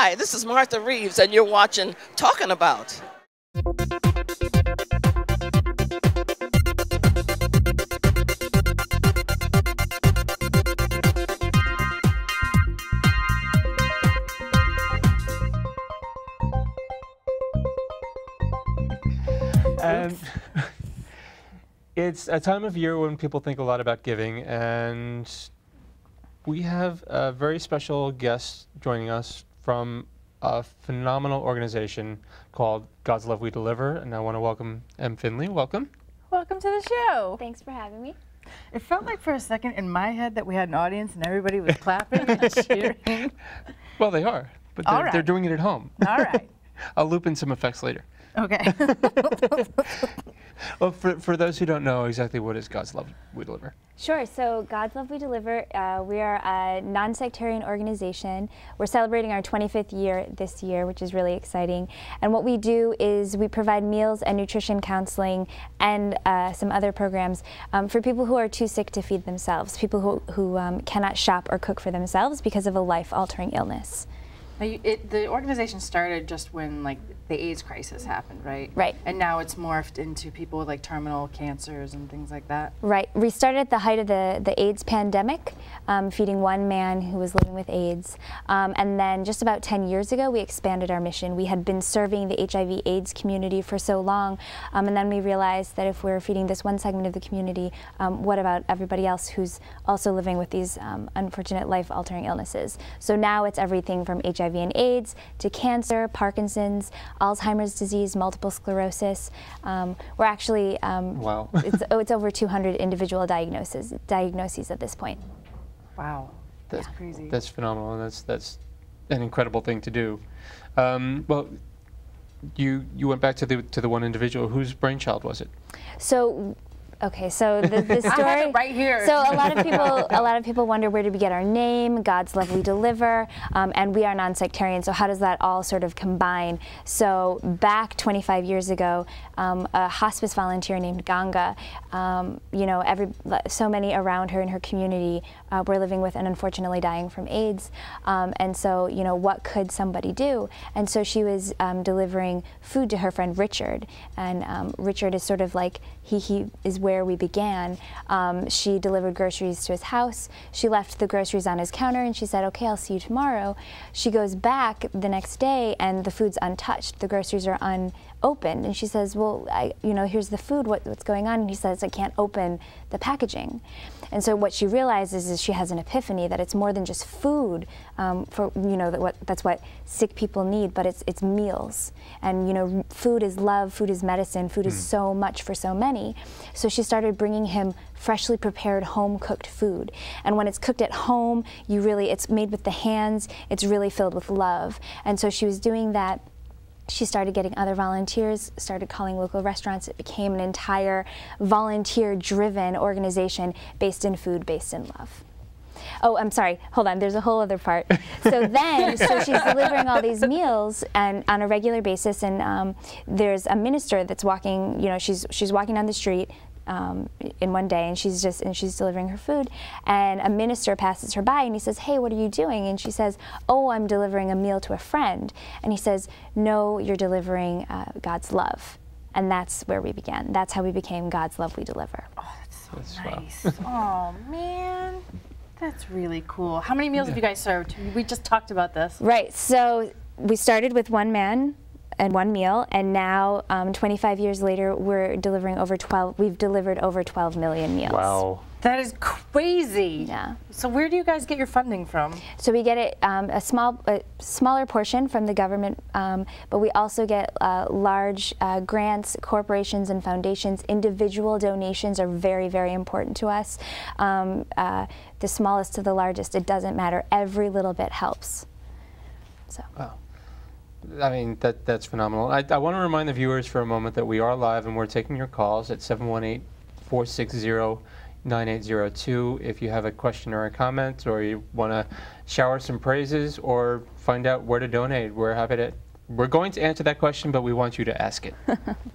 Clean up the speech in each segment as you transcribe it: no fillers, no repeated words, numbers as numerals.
Hi, this is Martha Reeves, and you're watching Talking About. And it's a time of year when people think a lot about giving, and we have a very special guest joining us from a phenomenal organization called God's Love We Deliver, and I want to welcome Em Finley. Welcome. Welcome to the show. Thanks for having me. It felt like for a second in my head that we had an audience and everybody was clapping and cheering. Well, they are, but they're doing it at home. All right. I'll loop in some effects later. Okay. Well, for those who don't know exactly what is God's Love We Deliver. Sure. So God's Love We Deliver, we are a non-sectarian organization. We're celebrating our 25th year this year, which is really exciting. And what we do is we provide meals and nutrition counseling and some other programs for people who are too sick to feed themselves, people who cannot shop or cook for themselves because of a life-altering illness. Now the organization started just when the AIDS crisis happened, right? Right. And now it's morphed into people with terminal cancers and things like that. Right. We started at the height of the AIDS pandemic, feeding one man who was living with AIDS. And then just about 10 years ago, we expanded our mission. We had been serving the HIV/AIDS community for so long, and then we realized that if we're feeding this one segment of the community, what about everybody else who's also living with these unfortunate life-altering illnesses? So now it's everything from HIV and AIDS to cancer, Parkinson's, Alzheimer's disease, multiple sclerosis. We're actually wow. it's over 200 individual diagnoses at this point. Wow, that's crazy. That's phenomenal, and that's an incredible thing to do. Well, you went back to the one individual. Whose brainchild was it? So. Okay, so the story. I have it right here. So a lot of people wonder, where did we get our name? God's Love We Deliver, and we are non-sectarian. So how does that all sort of combine? So back 25 years ago, a hospice volunteer named Ganga, so many around her in her community were living with and unfortunately dying from AIDS, and so what could somebody do? And so she was delivering food to her friend Richard, and Richard is sort of like he is where we began. She delivered groceries to his house. She left the groceries on his counter and she said, okay, I'll see you tomorrow. She goes back the next day and the food's untouched. The groceries are unopened. And she says, well, here's the food, what's going on? And he says, I can't open the packaging. And so what she realizes is she has an epiphany that it's more than just food that's what sick people need, but it's meals. And food is love, food is medicine, food is so much for so many. So she started bringing him freshly prepared home-cooked food. And when it's cooked at home, it's made with the hands, it's really filled with love. And so she was doing that. She started getting other volunteers, started calling local restaurants. It became an entire volunteer-driven organization based in food, based in love. Oh, I'm sorry. Hold on. There's a whole other part. So she's delivering all these meals and on a regular basis, and there's a minister that's walking. She's walking down the street in one day, and she's delivering her food, and a minister passes her by, and he says, "Hey, what are you doing?" And she says, "Oh, I'm delivering a meal to a friend." And he says, "No, you're delivering God's love." And that's where we began. That's how we became God's Love We Deliver. Oh, that's so nice. Oh man. That's really cool. How many meals have you guys served? We just talked about this. Right. So we started with one man and one meal, and now 25 years later, we've delivered over 12 million meals. Wow. That is crazy. Yeah. So where do you guys get your funding from? So we get it a smaller portion from the government, but we also get large grants, corporations and foundations. Individual donations are very, very important to us. The smallest to the largest, it doesn't matter. Every little bit helps. So. Wow. I mean, that's phenomenal. I want to remind the viewers for a moment that we are live and we're taking your calls at 718-460-9802. If you have a question or a comment, or you want to shower some praises or find out where to donate, we're going to answer that question, but we want you to ask it.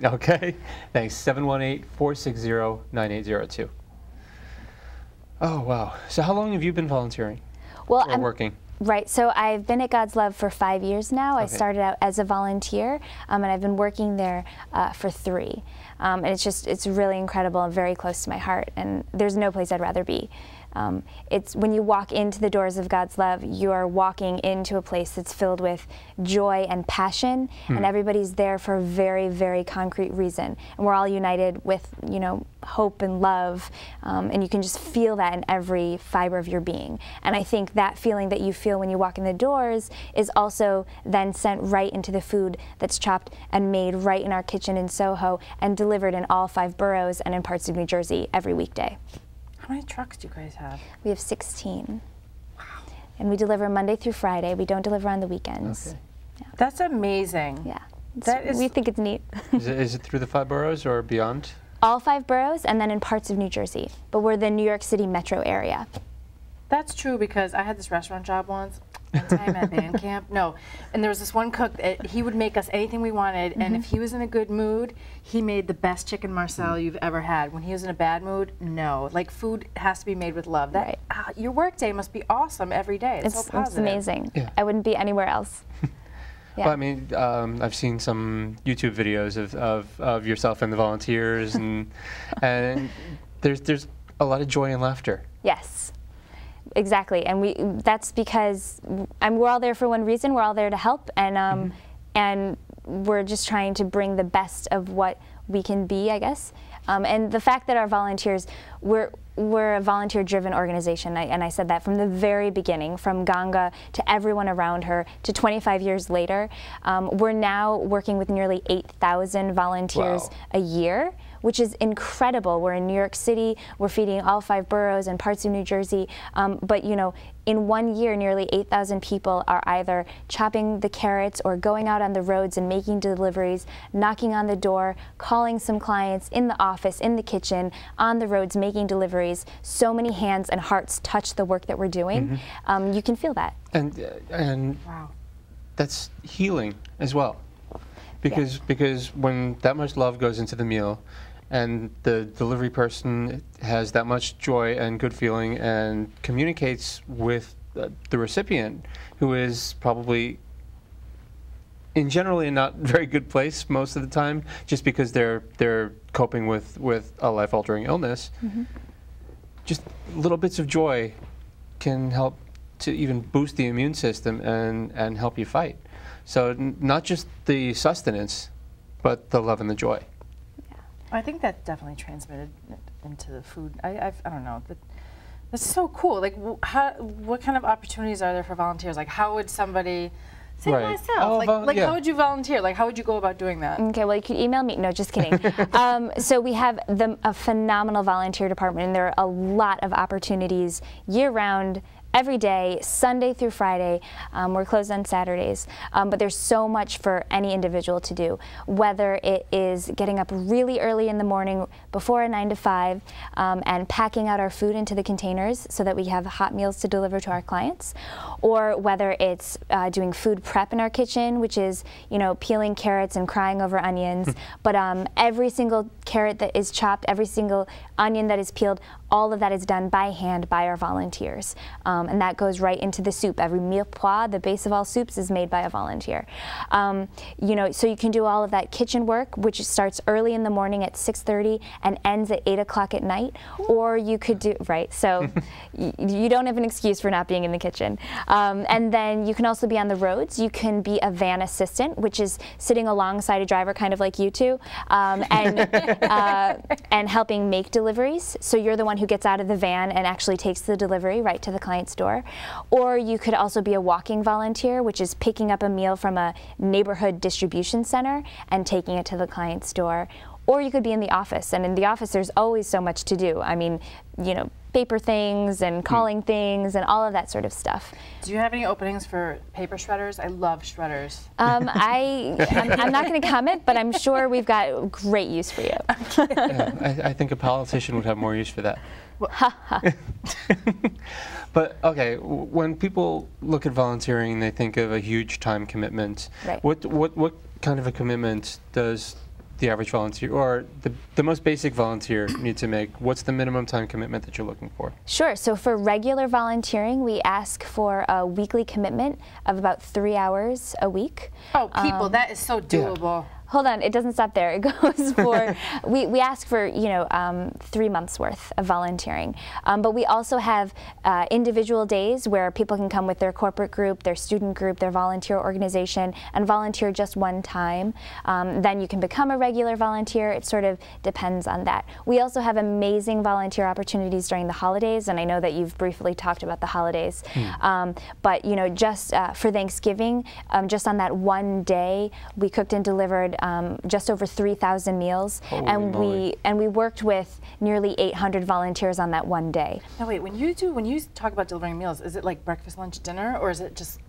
Okay? Thanks. 718-460-9802. Oh, wow. So how long have you been volunteering? Well, or working? Right, so I've been at God's Love for 5 years now. I Okay. started out as a volunteer, and I've been working there for 3. And it's really incredible and very close to my heart, and there's no place I'd rather be. It's when you walk into the doors of God's Love, you are walking into a place that's filled with joy and passion, and everybody's there for a very, very concrete reason. And we're all united with, you know, hope and love, and you can just feel that in every fiber of your being. And I think that feeling that you feel when you walk in the doors is also then sent right into the food that's chopped and made right in our kitchen in Soho and delivered in all 5 boroughs and in parts of New Jersey every weekday. How many trucks do you guys have? We have 16. Wow. And we deliver Monday through Friday. We don't deliver on the weekends. Okay. That's amazing. Yeah. That is- we think it's neat. Is it through the 5 boroughs or beyond? All 5 boroughs and then in parts of New Jersey. But we're the New York City metro area. That's true, because I had this restaurant job once, one time at band camp. No, and there was this one cook that he would make us anything we wanted, and if he was in a good mood, he made the best chicken marsala you've ever had. When he was in a bad mood, no. Like, food has to be made with love. That your work day must be awesome every day. It's so positive. It's amazing. Yeah. I wouldn't be anywhere else. Yeah. Well, I mean, I've seen some YouTube videos of yourself and the volunteers, and there's a lot of joy and laughter. Yes, exactly, and that's because we're all there for one reason. We're all there to help, and and we're just trying to bring the best of what we can be, I guess. And the fact that our volunteers, we're a volunteer-driven organization, and I said that from the very beginning, from Ganga to everyone around her to 25 years later. We're now working with nearly 8,000 volunteers Wow. a year, which is incredible. We're in New York City, we're feeding all 5 boroughs and parts of New Jersey, but you know, in 1 year, nearly 8,000 people are either chopping the carrots or going out on the roads and making deliveries, knocking on the door, calling some clients in the office, in the kitchen, on the roads, making deliveries. So many hands and hearts touch the work that we're doing. You can feel that. And Wow. that's healing as well, because when that much love goes into the meal, and the delivery person has that much joy and good feeling and communicates with the recipient, who is probably in generally a not very good place most of the time, just because they're coping with a life-altering illness. Just little bits of joy can help to even boost the immune system and help you fight. So not just the sustenance, but the love and the joy. I think that definitely transmitted into the food. I don't know. That's so cool. Like, what kind of opportunities are there for volunteers? Like, how would somebody, say Right. myself, Oh, like yeah. how would you volunteer? Like, how would you go about doing that? Okay, well, you could email me. No, just kidding. So we have a phenomenal volunteer department, and there are a lot of opportunities year-round, every day, Sunday through Friday. We're closed on Saturdays, but there's so much for any individual to do, whether it is getting up really early in the morning before a 9 to 5 and packing out our food into the containers so that we have hot meals to deliver to our clients, or whether it's doing food prep in our kitchen, which is, you know, peeling carrots and crying over onions, but every single carrot that is chopped, every single onion that is peeled, all of that is done by hand by our volunteers. And that goes right into the soup. Every mirepoix, the base of all soups, is made by a volunteer. You know, so you can do all of that kitchen work, which starts early in the morning at 6:30 and ends at 8 o'clock at night. Or you could do, right, so you don't have an excuse for not being in the kitchen. And then you can also be on the roads. You can be a van assistant, which is sitting alongside a driver, kind of like you two, and helping make deliveries. So you're the one who gets out of the van and actually takes the delivery right to the client's door. Or you could also be a walking volunteer, which is picking up a meal from a neighborhood distribution center and taking it to the client's door. Or you could be in the office, and in the office there's always so much to do. I mean, you know, paper things and calling things and all of that sort of stuff. Do you have any openings for paper shredders? I love shredders. I'm not going to comment, but I'm sure we've got great use for you. Yeah, I think a politician would have more use for that. But okay, when people look at volunteering, they think of a huge time commitment. Right. What kind of a commitment does the average volunteer, or the most basic volunteer need to make? What's the minimum time commitment that you're looking for? Sure. So for regular volunteering, we ask for a weekly commitment of about 3 hours a week. Oh, people, that is so doable. Hold on, it doesn't stop there. It goes for, we ask for, 3 months worth of volunteering. But we also have individual days where people can come with their corporate group, their student group, their volunteer organization, and volunteer just one time. Then you can become a regular volunteer. It sort of depends on that. We also have amazing volunteer opportunities during the holidays, and I know that you've briefly talked about the holidays. But, just for Thanksgiving, just on that one day, we cooked and delivered just over 3,000 meals, and we worked with nearly 800 volunteers on that one day. Now wait, when you talk about delivering meals, is it like breakfast, lunch, dinner, or is it just?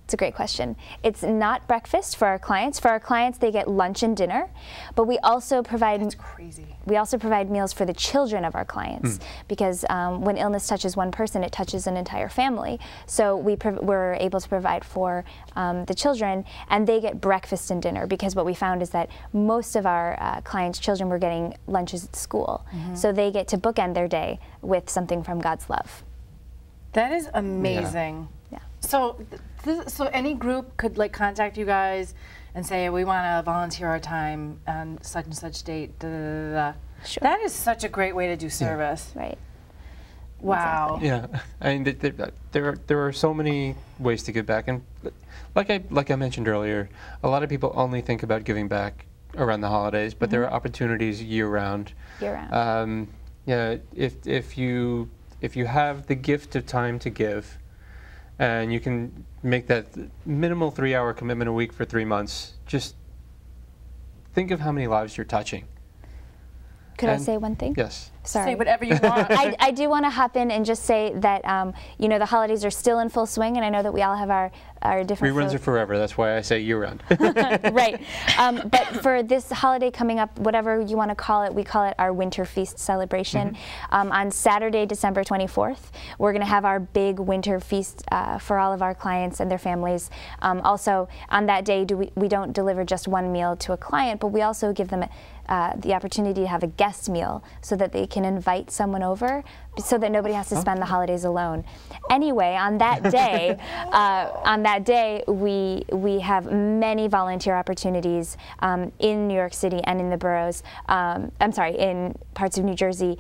It's a great question. It's not breakfast for our clients. For our clients, they get lunch and dinner, but we also provide. That's crazy. We also provide meals for the children of our clients, because when illness touches one person, it touches an entire family. So we're able to provide for the children, and they get breakfast and dinner, because what we found is that most of our clients' children were getting lunches at school. So they get to bookend their day with something from God's love. That is amazing. Yeah. So, so any group could contact you guys and say, we want to volunteer our time on such and such date. Da, da, da, da. Sure. That is such a great way to do service. Right. Wow. Yeah, I mean, there are so many ways to give back, and like I mentioned earlier, a lot of people only think about giving back around the holidays, but there are opportunities year round. Year round. Yeah, if you have the gift of time to give, and you can make that minimal 3-hour commitment a week for 3 months, just think of how many lives you're touching. Could I say one thing? Yes. Sorry. Say whatever you want. I do want to hop in and just say that the holidays are still in full swing, and I know that we all have our different. Reruns are forever. That's why I say year-round. Right. But for this holiday coming up, whatever you want to call it, we call it our Winter Feast celebration. On Saturday, December 24th, we're going to have our big Winter Feast for all of our clients and their families. Also, on that day, we don't deliver just one meal to a client, but we also give them the opportunity to have a guest meal so that they can invite someone over, so that nobody has to spend the holidays alone. Anyway, on that day, we have many volunteer opportunities in New York City and in the boroughs. In parts of New Jersey,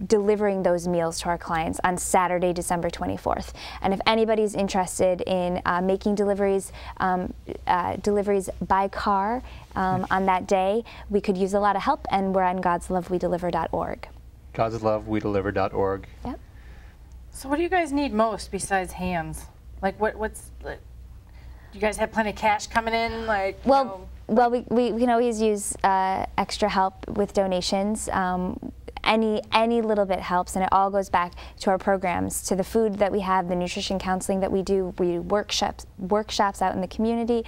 delivering those meals to our clients on Saturday, December 24th. And if anybody's interested in making deliveries by car on that day, we could use a lot of help, and we're on godslovewedeliver.org. godslovewedeliver.org. Yep. So what do you guys need most besides hands? What's do you guys have plenty of cash coming in? Well, we can always use extra help with donations. Any little bit helps, and it all goes back to our programs, to the food that we have, the nutrition counseling that we do. We do workshops out in the community,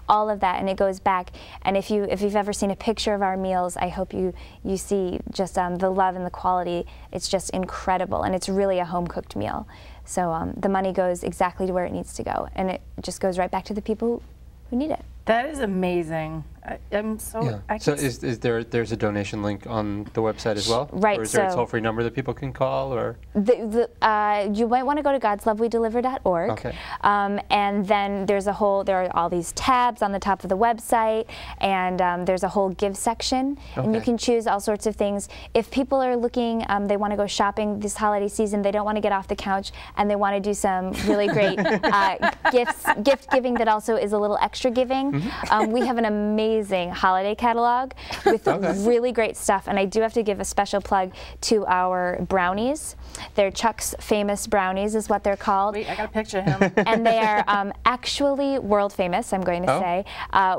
all of that, and it goes back. And if you've ever seen a picture of our meals, I hope you see just the love and the quality. It's just incredible, and it's really a home cooked meal. So the money goes exactly to where it needs to go, and it just goes right back to the people who need it. That is amazing. I'm so. Yeah. So there's a donation link on the website as well? Right. Or is there a toll-free number that people can call, or? You might want to go to godslovewedeliver.org. Okay. And then there are all these tabs on the top of the website, and there's a whole give section, and you can choose all sorts of things. If people are looking, they want to go shopping this holiday season, they don't want to get off the couch, and they want to do some really great gift giving that also is a little extra giving. We have an amazing holiday catalog with really great stuff, and I do have to give a special plug to our brownies. They're Chuck's Famous Brownies is what they're called. Wait, I got a picture of him. And they are actually world famous, I'm going to say.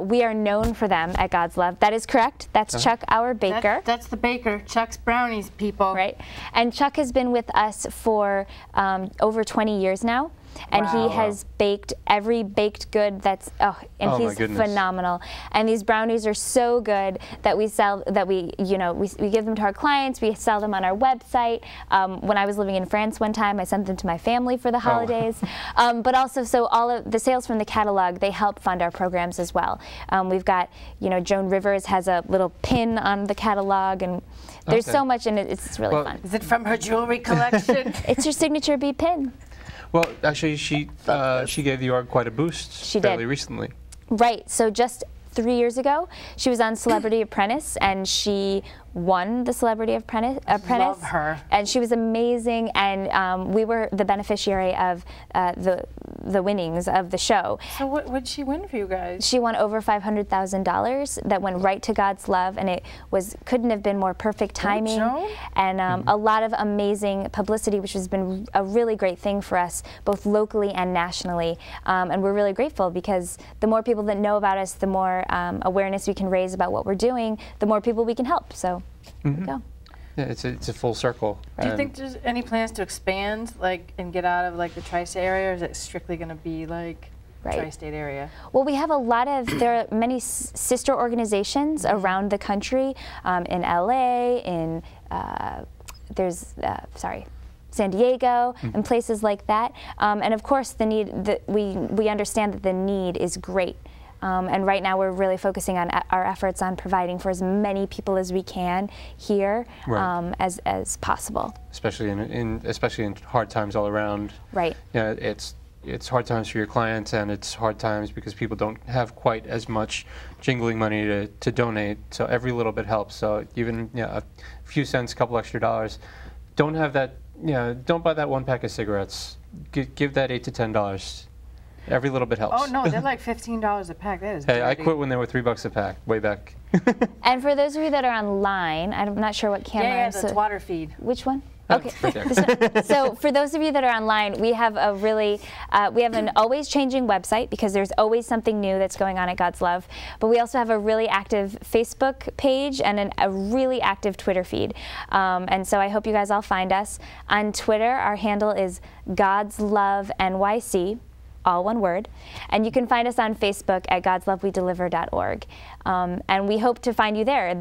We are known for them at God's Love. That is correct. That's Chuck, our baker. That's the baker. Chuck's Brownies, people. Right. And Chuck has been with us for over 20 years now. and Wow. he has baked every baked good that's and Oh, my he's goodness. phenomenal. And these brownies are so good that we sell we give them to our clients. We sell them on our website. When I was living in France one time, I sent them to my family for the holidays. But also, so all of the sales from the catalog, they help fund our programs as well. We've got, Joan Rivers has a little pin on the catalog, and there's Okay. so much in it. It's really fun. Is it from her jewelry collection? It's your signature bee pin. Well, actually, she gave the org quite a boost She did. fairly recently. Right. So just 3 years ago, she was on Celebrity Apprentice, and she won the Celebrity Apprentice. Love her. And she was amazing, and we were the beneficiary of the winnings of the show. So what would she win for you guys? She won over $500,000 that went right to God's Love, and it couldn't have been more perfect timing, Joan. and a lot of amazing publicity, which has been a really great thing for us, both locally and nationally. And we're really grateful, because the more people that know about us, the more awareness we can raise about what we're doing, the more people we can help. So there we go. Yeah, it's a full circle. Do you And think there's any plans to expand, and get out of the tri-state area, or is it strictly going to be Right. tri-state area? Well, we have there are many sister organizations around the country, in LA, in San Diego, and places like that. And of course, we understand that the need is great. And right now, we're really focusing on our efforts on providing for as many people as we can here, Right. as possible. especially in hard times all around. Right. Yeah, it's hard times for your clients, and it's hard times because people don't have quite as much jingling money to donate. So every little bit helps. So even a few cents, a couple extra dollars. Don't have that. Don't buy that one pack of cigarettes. Give that $8 to $10. Every little bit helps. Oh no, they're like $15 a pack. That is Hey, I dirty. quit when they were $3 a pack, way back. And for those of you that are online, I'm not sure what camera. Yeah, that's water feed. Which one? Oh, Okay. right there. This one. So for those of you that are online, we have an always changing website, because there's always something new that's going on at God's Love. But we also have a really active Facebook page and a really active Twitter feed. And so I hope you guys all find us. On Twitter, our handle is God's Love NYC. All one word. And you can find us on Facebook at godslovewedeliver.org. And we hope to find you there.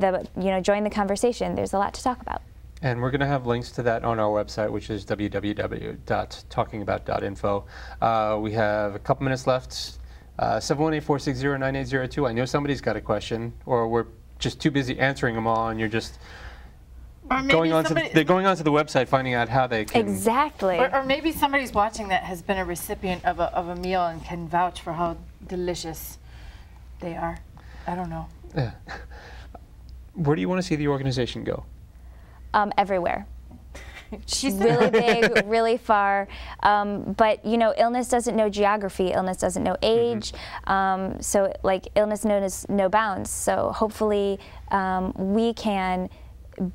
Join the conversation. There's a lot to talk about. And we're going to have links to that on our website, which is www.talkingabout.info. We have a couple minutes left. 718-460-9802. I know somebody's got a question, or we're just too busy answering them all, and you're just they're going onto the website, finding out how they can. Exactly. Or maybe somebody's watching that has been a recipient of a meal and can vouch for how delicious they are. I don't know. Yeah. Where do you want to see the organization go? Everywhere. She's Really big, really far. But illness doesn't know geography. Illness doesn't know age. So illness knows no bounds. So hopefully we can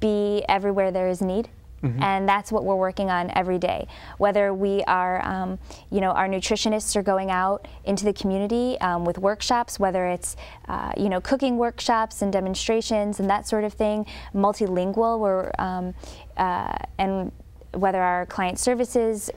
be everywhere there is need. And that's what we're working on every day. Whether we are, our nutritionists are going out into the community with workshops, whether it's, cooking workshops and demonstrations and that sort of thing, multilingual, and whether our client services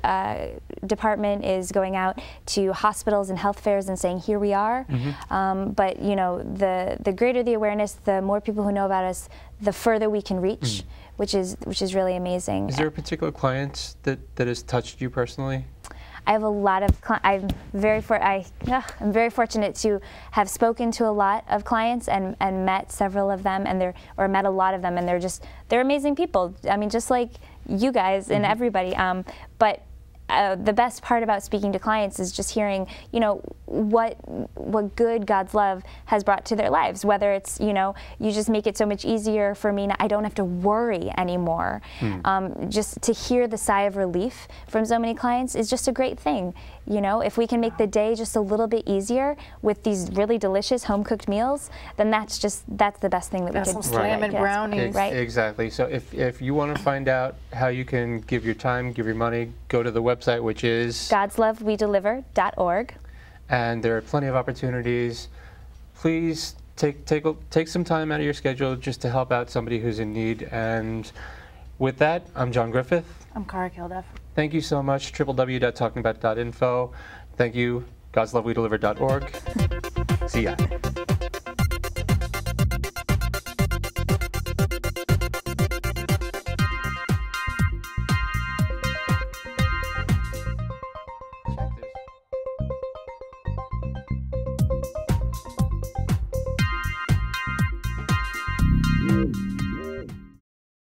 department is going out to hospitals and health fairs and saying, here we are. But the greater the awareness, the more people who know about us, the further we can reach, which is really amazing. Is there a particular client that has touched you personally? I have a lot of I'm very fortunate to have spoken to a lot of clients and met several of them, and met a lot of them, and they're amazing people. I mean, just like you guys and everybody. But the best part about speaking to clients is just hearing, what good God's love has brought to their lives. Whether it's, you just make it so much easier for me. I don't have to worry anymore. Just to hear the sigh of relief from so many clients is just a great thing. If we can make the day just a little bit easier with these really delicious home-cooked meals, then that's the best thing that we That's could some slamming brownies. Right. Exactly. So if you want to find out how you can give your time, give your money, go to the website, which is godslovewedeliver.org. And there are plenty of opportunities. Please take some time out of your schedule just to help out somebody who's in need. And with that, I'm John Griffith. I'm Cara Kilduff. Thank you so much, www.talkingabout.info. Thank you, godslovewedeliver.org. See ya.